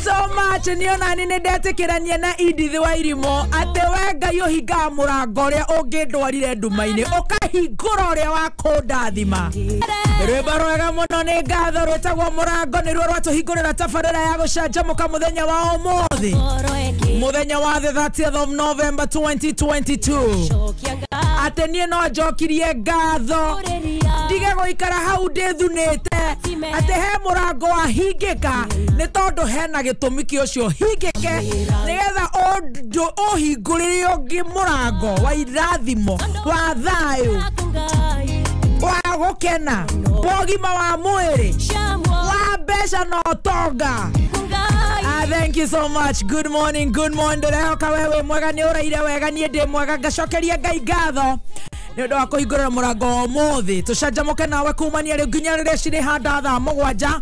so much. Niona nini ndetikirania na Edith Wairimo ate wenga yohinga murango uria ungindwarire ndumaini ukahingura uria wakundathima. Rwimbo rwega muno ni ngatho rwetagwo murango niruo rwatuhingurira tabarira ya gucanjamuka muthenya wa umuthi, muthenya wa the 30th of November 2022. Ate nie no njokirie ngatho ndige guikara hau ndithunite ate he murango wa hingika ni tondu hena gitumi kio cio hingike nigetha ohinguririo ngi murango wa irathimo wa thayu wa gukena wa gima wa mwiri wa mbeca no tonga. Thank you so much. Good morning, good morning. Nderehoka wewe mwega ni uraire wega ni ndi mwega ngacokeria Ngai ngatho ni ndo akuhingurira murango umuthi tucanjamuke nawe kumania ri nginya riria ciri handa thaa mugwanja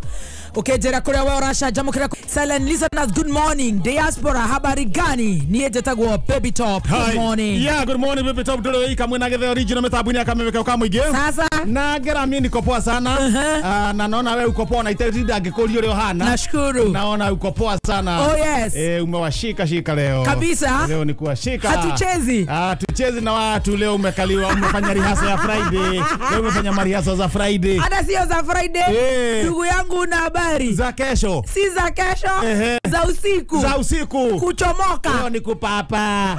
ukenjera kuria we uracanjamukira. Silent listeners, good morning. Diaspora, habari gani? Ni ejetagwo Baby Top. Good morning. Yeah, good morning Baby Top. Tolo ika mwena gethe original metabuni akameweka kama mwige. Sasa na gera mimi niko poa sana. Na naona wewe uko poa na itaidi angekoli leo hana. Nashukuru. Naona uko poa sana. Oh yes. Umewashika shika leo. Kabisa. Leo ni kuwashika. Hatuchezi. Tuchezi na watu leo umekaliwa umefanya rehearsal ya Friday. Leo umefanya marihaso za Friday. Hata sio za Friday. Ndugu yangu na habari. Za kesho. Si za kesho. Za usiku. Za usiku. Kuchomoka. Leo ni kupapa.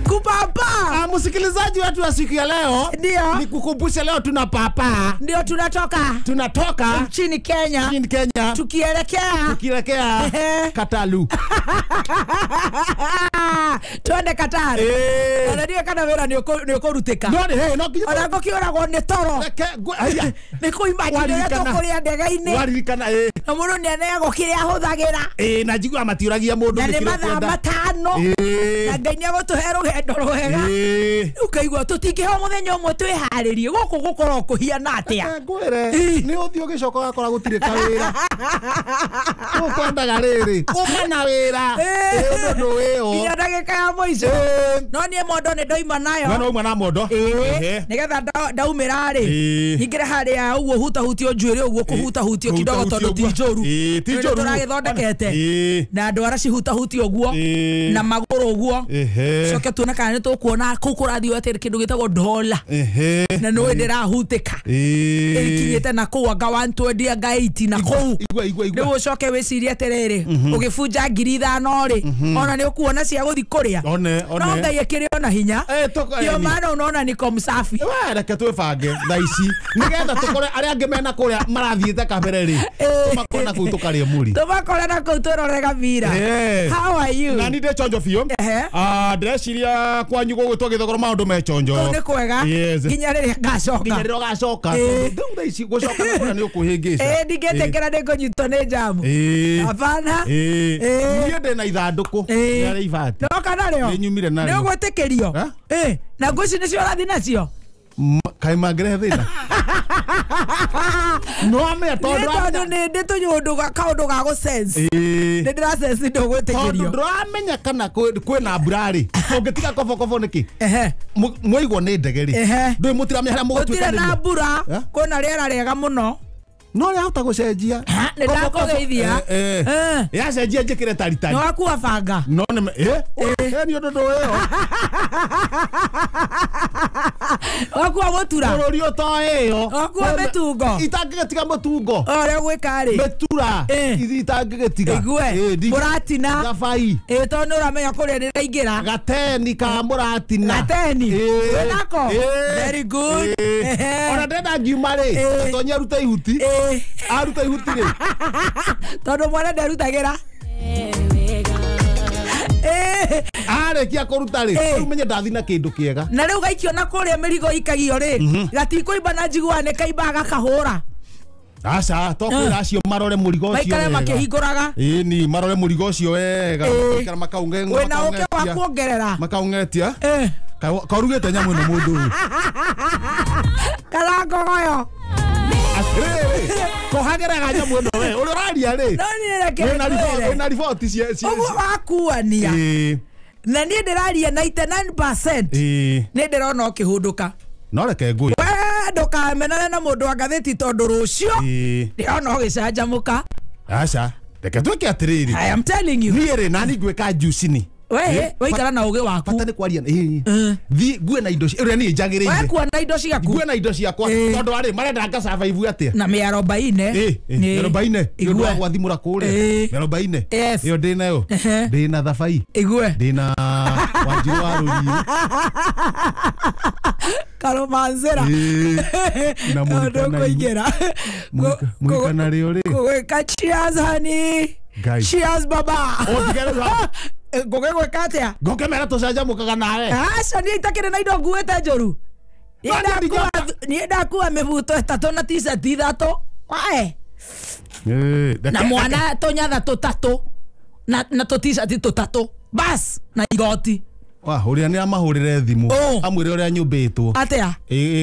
Kupapa. Msikilizaji wetu wa siku ya leo. Ndio. Nikukumbusha leo tuna papa. Ndio tunatoka. Tunatoka nchini Kenya. Nchini Kenya. Tukielekea Katalu. Twende Qatar. Ndio kana wera ni ukuruteka. Ona gokioragwo ni toro. Ni kuimagine tokoria ndege-ini. Waririkana na mundu ni anego kiria huthagira. Na njigua matiuragia mundu ni kire kwenda. Na matano. Na Ngai ni agutuhe rugendo rwega. Ukaigua tutingihe muthenya umwe twiharirie guku gukorwo kuhiana atia. Ngwire ni uthio gicoka gakora gutire kawira. Ukwendaga riri. Umana wira. Ndu wio. Ina ndagika ya mwico. No nie mondo ni ndoima nayo. No mwana mondo. Nigetha ndaumira ri. Hingire haria uguo hutahutio njuire uguo kuhutahutio kidogo tondu ti njoru. Tijoru. Turagithondekete. Na ndwara cihutahutio uguo na maguru uguo. Coke tuona kana ni tukuona kukurathio atiri kindu gitagwo dola. Na no ndirahutika. Ikinyete na kuanga 120 anga 80 na kou. Ni ucoke wicirie atiriri ugibunja ngiri 5 ri. Ona ni ukuona cia guthi kuria. No Ngai akiri ona hinya. Yo maana unaona niko msafi. We reke twibange thaici nigetha tukore aria angi mena kuria marathiite kabere ri tumakona kuu tukarie muri tumakona na kuu turorega mira. How are you? Na ninde chonjo fio ndeciria kwanyu gugwitwo githogoro maundu me chonjo ni kwega nginya riria ngacoka ndu thaici gucoka na kuria ni ukuhingica ndigetekera ndikunyitwo ni jamu hapana niĩ ndina ithanduku rĩa ibati no kana rĩo nyumire na nĩ ũgwĩtĩkĩrio na ngũci nĩcio ũrathi nacio kai magre thina no ame tondu nĩ ndĩ tũnyũndũ kaũndũ ga gũsense nĩ ndĩrasense ndũgwĩtĩkĩrio ndũramenya kana kwĩna mbura rĩ ũngĩtiga kobokobo nĩkĩ mwaigwo nĩ ndege rĩ ndũĩ mũtiramenya harĩa mũgũtuĩkanĩria gũtirĩ na mbura kwĩna rĩera rĩega mũno no rĩa hota gucenjia nĩ ndakugeithia yacenjia njĩkĩre taritari no akua banga no nĩ ni ũndũ ũyũ akua mũtura bũrũri ũtoĩyo akua mĩtungo itangĩgĩtiga mũtungo ũrĩa gwĩka rĩ mĩtura itangĩgĩtiga igue mũratina gabai tondũ nĩ ũramenya kũrĩa ndĩraingĩra gateni ka mũratina gateni wĩnako very good ona ndenda ngiuma rĩ tonye rute ihuti aruta ihuti rĩ tondu mwana ndarutagĩra arĩkia kũruta rĩ umenye ndathi na kĩndũ kĩega na rĩu gaikio na kũrĩa mĩrigo ikagio rĩ gatikũimba na njiguaga nĩ kaimba gakahũra aca tokwĩra acio marore mũrigo ũcio maikare makĩhingũraga ni marore mũrigo ũcio wega maikara makaungenga wĩna ũke wa kuongerera makaungetia karugĩte nyamũ ĩno mũndũ ũyũ karangogoyo kohageraga nyamũ ĩno we ũrĩa ũraria rĩ wĩna riboti cia ũguo wakuania na niĩ ndĩraria 99% nĩ ndĩrona ũkĩhũndũka no reke ngũi ndoka na mundu wa ngatheti tondu rucio ndiona ugicanjamuka aca reke twike atiriri I am telling you niere nani gweka juice ni we waikara na uge waku bata ni kwaria thi gue na indo cia ni njagirire we kuona indo ciaku gue na indo ciakwa tondu ari marenda nga survive atia na miaroba ine igwe gwathimura kure miaroba ine iyo ndina yo ndina thabai igwe ndina wanjiru wa ruri karomanzera na muikana rio ri gwika cheers honey cheers baba Goge katia. Goge mera tucanjamukaga nawe. Aca ni itakire na indo nguite njuru. Nienda kuwa mebuto 3 na t-shirt 3. Wae. Na mwana tonyatha 3 na to t-shirt 3. Bas na igoti. Wa uria ni amahurire thimu amwire uria nyumbitwo atia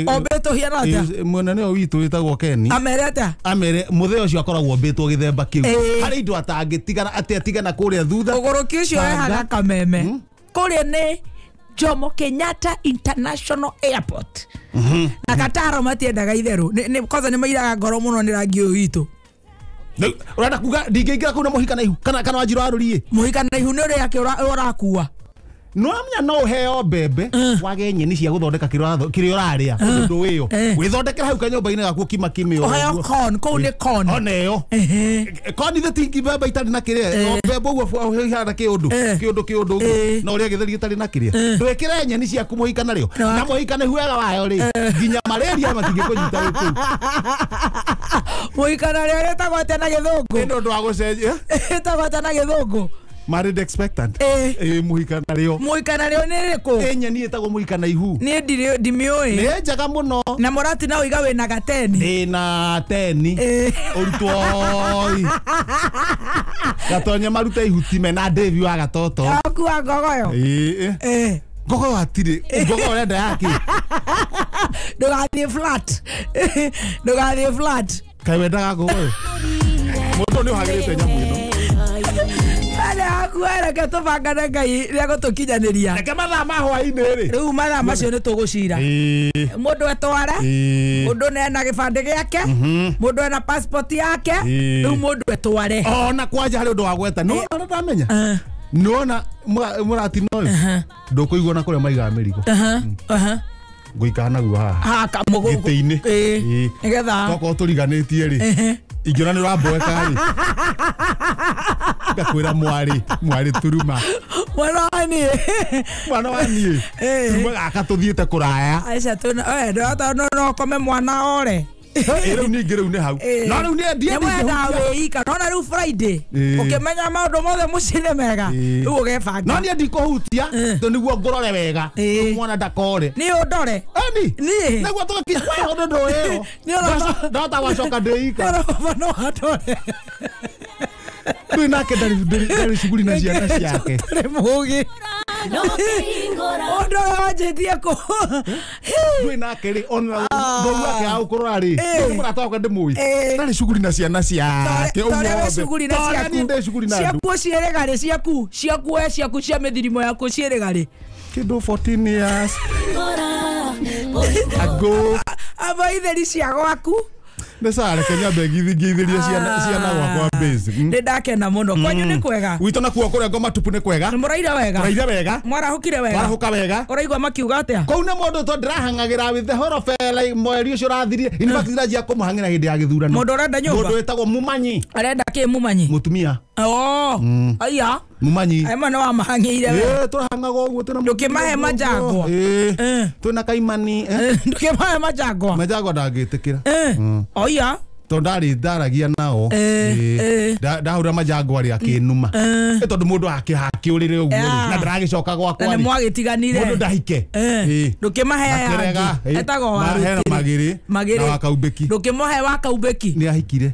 ombetwo hiana atia mwena ne witu witagwo Keni amere atia amere mutheo ucio akoragwo mbitwo githemba kiu hari indo atangitigana atia tigana kuria thutha uguruki ucio ehaga kameme kuria ni Jomo Kenyatta International Airport na Kataro matiendaga itheru ni kwanza ni mairaga ngoro muno ni rangi uyu witu urenda kuga ndingeingira kuna muhikana ihu kana wanjiru aruri muhikana ihu ni uri yake urakua no amnya no heo bebe wage nyeni cia guthondeka kirio raria undu wiyo withondekera hau kanyomba-ini gaku kima kimio heo con ko ni con oneyo con ithe tingi bebe itari na kiria bebe uguo hihana kiundu no uria githeri itari na kiria ndwikire nyeni ciaku muhikana rio na muhikana huega wayo ri nginya malaria matingikunyita witu muhikana rio retagwate na githungu ndo ndo agucenjia retagwate na githungu married expectant muhikana rio ni riku nyeni etagwo muhikana ihu ni ndimioi ni njaga muno na morati na uiga wina gateni ndina teni urutwoi gatonya maruta ihuti mena Dave wa gatoto akua gogoyo gogoyo atiri gogoyo renda yake ndugathie flat kai wendaga gogoyo mundu ni uhagirite nyamu ino ale akuera ke to bangana ngai ria gutukinyaniria reke mathaa ma hwaini ri riu mathaa macio ni tugucira mundu etware mundu nena gibande giake mundu ena passport yake riu mundu etware ona kwanja hari undu wa gweta no ndamenya nona murati no ndukuigwa na kuria maiga mirigo nguikana naguo haha giti-ini nigetha toko turiganitie ri ingiona ni ramboeka ri ngakwira mwari turuma mwana wani turuma akatuthiite kuraya aca tuna no kome mwana ore riu ningiru ni hau no riu ni ndie mwenda wika no na riu Friday ukimenya maundu mothe mucine mega riu ugebanga no ni ndikuhutia to niguo ngorore wega mwana ndakore ni undore ni niguo tuki wewe ndo ndo ni ndota wacoka ndeika no atore tu nake ndari shughuli na ciana ciake mugi ondo wajetie ko tu nake ri ona ndo yake au kurora ri muratoka ndimui ndari shughuli na ciana ciake uguo shughuli na ciaku ndari shughuli na ciaku cieregare ciaku cia mithirimo yaku cieregare kido 14 years ago aba itheri cia gwaku Nesare Kenya begithiria ciana gwakwa base ndakena muno kwanyu ni kwega wito na kuo kuria ngoma tupu ni kwega muraira wega mwarahukire wega uraigwa makiuga atia kou ne mundu to ndirahangagira with the whole of mweri ucio rathirie university njia kumuhangira hindi ya githurano mundu urenda nyumba mundu etagwo Mumanyi arenda ki Mumanyi mutumia aya Mumanyi ai mwana wa mahangire turahangaga uguo tuna ndukimahe majangwa tuna kaimani ndukimahe majangwa ndagitikira oya to ndaragia nao ndahura majangwa ari akinuma tondu mundu akiurire uguo na ndaragicoka gwakwa na mwagitiganire mundu ndahike ndukimahe ya etago wa magiri na wakaumbeki ndukimahe wakaumbeki ni ahikire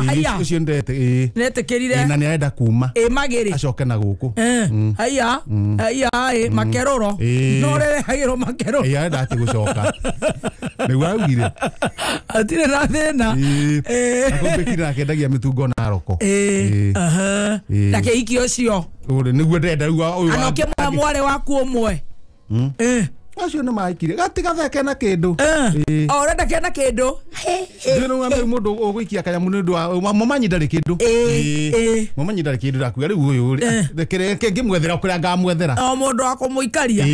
haya ucio ndete netekirire na ni arenda kuma magiri acoke na guku haya makeroro no rehagiro makeroro arenda ati gucoka niguo augire atire na thina akumbekire akendagia mitungo na roko na keiki ucio uri niguo ndenda uyu anoke mware waku umwe acio nĩ mahikire gatiga theke na kĩndũ orenda kena kĩndũ ndĩno ngame mũndũ ũgũikia kanyamu nĩ ũndũ wa Momanyi ndarĩ kĩndũ Momanyi ndarĩ kĩndũ ndakuga rĩu ũyũ rekere ngĩmwethera kũrĩa ngamwethera mũndũ wa kũmũikaria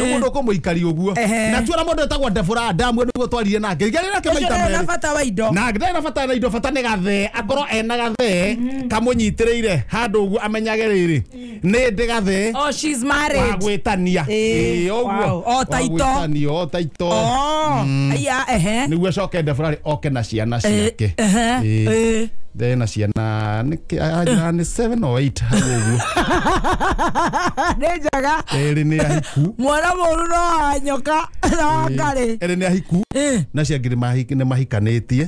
mũndũ kũmũikaria ũguo na tuona mũndũ etagwo Debora Ndamwe nĩguo twarire nake ngĩrĩ nake maita merĩ na bata wa indo na ndĩrĩ na bata na indo bata nĩ gathe akorwo ena gathe kamũnyitĩrĩire handũ ũguo amenyage rĩrĩ nĩ ndĩ gathe oh she's married wa gwĩtania ũguo o taito aya nĩguo coke Debora oke na ciana ciake ndena ciana nĩ 7 or 8 hau ũguo nĩ njaga erĩ nĩ ahiku mwana mũru no wanyoka no ngarĩ erĩ nĩ ahiku na ciangĩ nĩ mahikanĩtie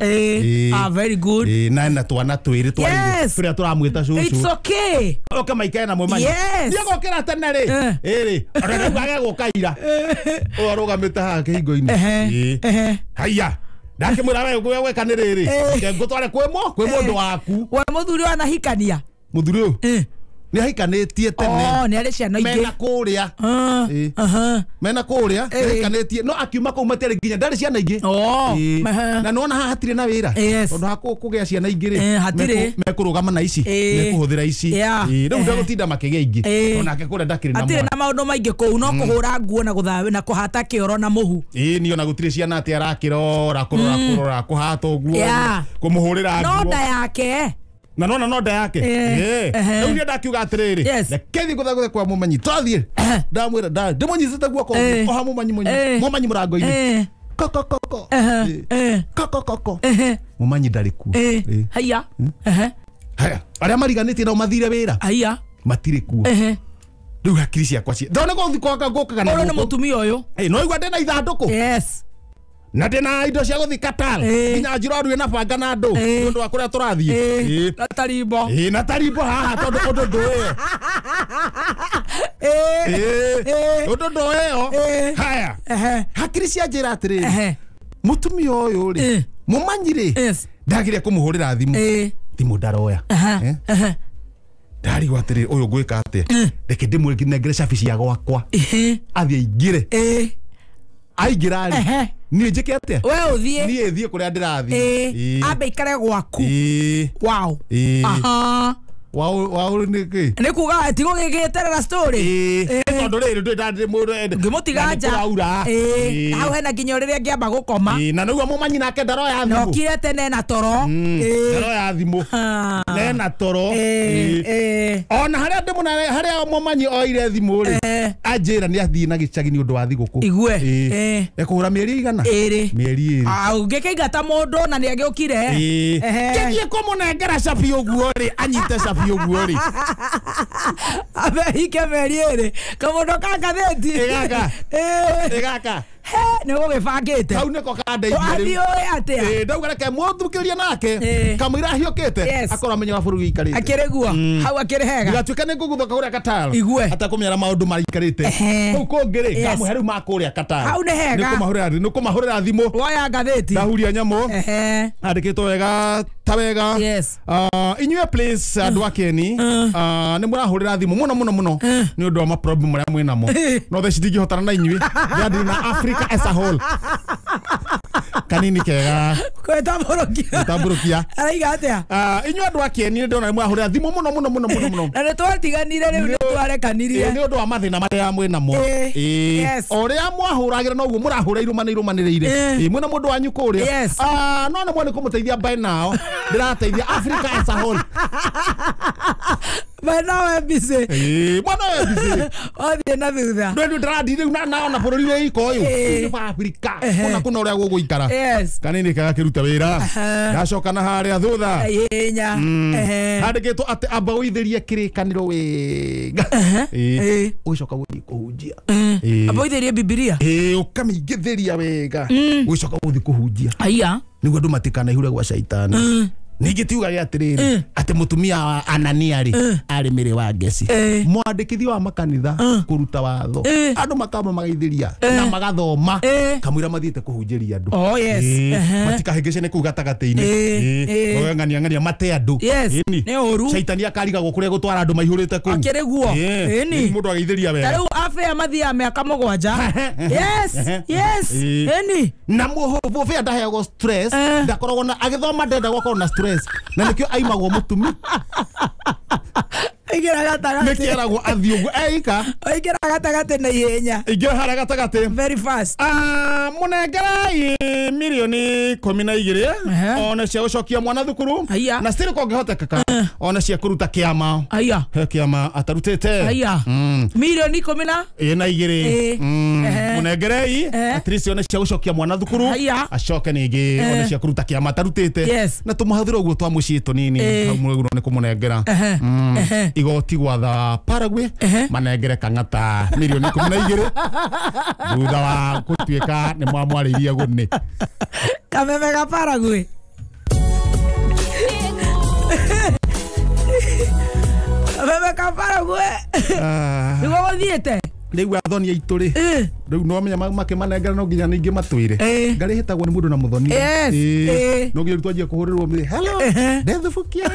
very good na twana twĩrĩ tũrĩa tũramwĩta cucu it's okay oke maikae na Momanyi nĩ gũkĩra tene rĩ ĩrĩ aragage gũkaira ũrũgamĩte haha kĩhingo-inĩ haya ndake mwĩra we gweka nĩ rĩrĩ ngũtware kwĩ mũndũ waku we mũthuri wa nahikania mũthuri ũyũ nĩ ahikanĩtie tene nĩ arĩ ciana ingĩ mena kũrĩa ahikanĩtie no akiuma kũu matarĩ nginya ndarĩ ciana ingĩ na nona haha hatirĩ na wĩra tondũ hakũgĩa ciana ingĩ rĩ mekũrũgama na ici mekũhũthĩra ici rĩu ndagũtinda makĩgĩa ingĩ onake kũrĩa ndakĩrĩ na atirĩ na maũndũ maingĩ kũu no kũhũra nguo na gũthawe na kũhata kĩoro na mũhu nĩ ona gũtirĩ ciana atĩ arakĩrora kũrora kũhata ũguo kũmũhũrĩra nguo no nda yake na nona no nda yake rĩu nĩ ndakiuga atĩrĩrĩ rekethi gũthagũthe kwa Momanyi twathiĩ ndamwĩra ndĩmũnyitĩte guoko oha Momanyi mũrango-inĩ koko Momanyi ndarĩ kuo haya arĩa mariganĩtie nao mathire wĩra haya matirĩ kuo rĩu hakiri ciakwa ndona gũkaga na ũyũ nĩ mũtumia ũyũ no igua ndĩna ithandũkũ na ndĩna indo cia gũthi Qatar nginya njirorue na banga na andũ nĩ ũndũ wa kũrĩa tũrathiĩ na tarimbo na tarimbo haha tondũ ũndũ ndũĩyo ũndũ ndũĩyo haya hakiri cianjĩra atĩrĩrĩ mũtumia ũyũ rĩ Momanyi rĩ ndagĩrĩire kũmũhũrĩra thimũ ndaroya ndarigwo atĩrĩrĩ ũyũ ngwĩka atĩa reke ndĩmũnengere cabi cia gwakwa athiĩ aingĩra rĩ niĩ njĩke atĩa we ũthiĩ niĩ thiĩ kũrĩa ndĩrathiĩ ambe ikare gwaku wow wao nĩ kĩ nĩ kuga tigo gĩgĩeterera story tondũ rĩrĩ ndĩ mũndũ ngĩmũtiga nja hau hena nginya rĩrĩa ngĩamba gũkoma na nĩguo Momanyi nake ndaroya thimũ nokire tene na toro ndaroya thimũ nena toro ona harĩa Momanyi oire thimũ rĩ anjĩra nĩ athiĩ na gĩcagi nĩ ũndũ wa thigũkũ igue ekũhũra mĩeri igana mĩeri ĩrĩ ngĩkĩingata mũndũ na nĩ agĩũkire gĩthiĩ kũmũnengera cabi ũguo rĩ anyite cabi ũguo rĩ abehike mĩeri ĩrĩ kamũndũ ka ngathĩti gaka nĩ gũgĩbangĩte hau nĩko kandeithia atĩa ndauga reke mũthukĩrie nake kamũira ahiũkĩte akorwo amenya wa bũrũri gĩikarĩte akĩrĩgua hau akĩrĩ hega gatuĩka nĩ ngũgũthoka kũrĩa Qatar igue atakũmenya maũndũ maraikarĩte kũu kũngĩ rĩ ngamũhe rĩu ma kũrĩa Qatar hau nĩ hega nĩ kũmahũrĩra thimũ woya ngathĩti ndahuria nyamũ andĩkĩtwo wega ta wega inyuĩ please andũ akeni nĩ mũrahũrĩra thimũ mũno nĩ ũndũ wa maproblem marĩa mwĩnamo no thaa ici ndingĩhotana na inyuĩ ndĩ na Africa as a whole kanini kega kwĩtambũrũkia araiga atĩa inyuĩ andũ akeni nĩ ndĩrona mũrahũrĩra thimũ mũno na nĩ twatiganire rĩu nĩ twarekanirie nĩ ũndũ wa mathĩna marĩa mwĩnamo ũrĩa mwahũragĩra noguo mũrahũra irũmanĩrĩire mwĩna mũndũ wanyu kũrĩa no nĩ mwene kũmũteithia by now ndĩrateithia Africa as a whole mwana we busy othiĩ na thutha ndũ ndĩrathiĩ rĩu naona bũrũri wĩ iko ũyũ nĩ Africa ona kuna ũrĩa gũgũikara kanini kagakĩruta wĩra gacoka na harĩa thutha handĩkĩtwo atĩ amba ũithĩrie kĩrĩkanĩro wega ũgĩcoka gũthiĩ kũhunjia amba ũithĩrie Bibilia ũkamĩingĩthĩria wega ũgĩcoka gũthiĩ kũhunjia nĩguo andũ matikanaihũre gwa caitani ningĩ tiuga atĩrĩrĩ atĩ ati mutumia wa Anania ri ari mire wa Ngeci mwandikithia wa makanitha kuruta watho andu makamba magaithiria na magathoma kamwira mathiete kuhunjiria andu matikahingicane ku gatagati-ini ngania mate andu ni uru shaitani akarigagwo kuria gutwara andu maihurite ku akiriguo ni mundu agaithiria wega riu afia mathia miaka 7 yes ni na muhovo fia ndaheagwo stress ndakoragwo na agithoma ndenda gwakorwo na stress na nikio aimagwo mutumi igira gatagati nikiragwo athiugu eika igira gatagati na ihenya igira hara gatagati very fast munengerai milioni 12 ona cia gucokia mwana thukuru na still kongehotekeka ona cia kuruta kiama he kiama atarutete milioni 10 na igiri munengerai at least ona cia gucokia mwana thukuru acoke ningi ona cia kuruta kiama atarutete na tumuhathira uguo twa mucito nini hamwe ni kumunengera igoti gwatha Paraguay manengere kang'ata milioni 12 thutha wa gutuika ni mwamwariria guni kameme ga Paraguay kameme ga Paraguay nigo gothiete riu athoni aituri riu no menya makimanengera no nginya ningi matwire ngari hitagwo ni mundu na muthoni no nginya twanjie kuhurirwo mbi hello ndethubukia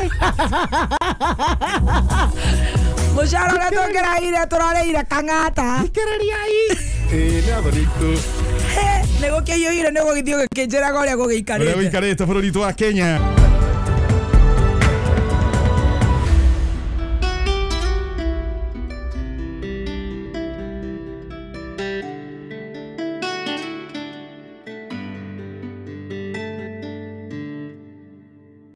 mushara na tongeraire turareire kang'ata ikereriai ni athoni tu nego kiyoire nego githio gikinjiraga uria gugiikarite bururi twa Kenya.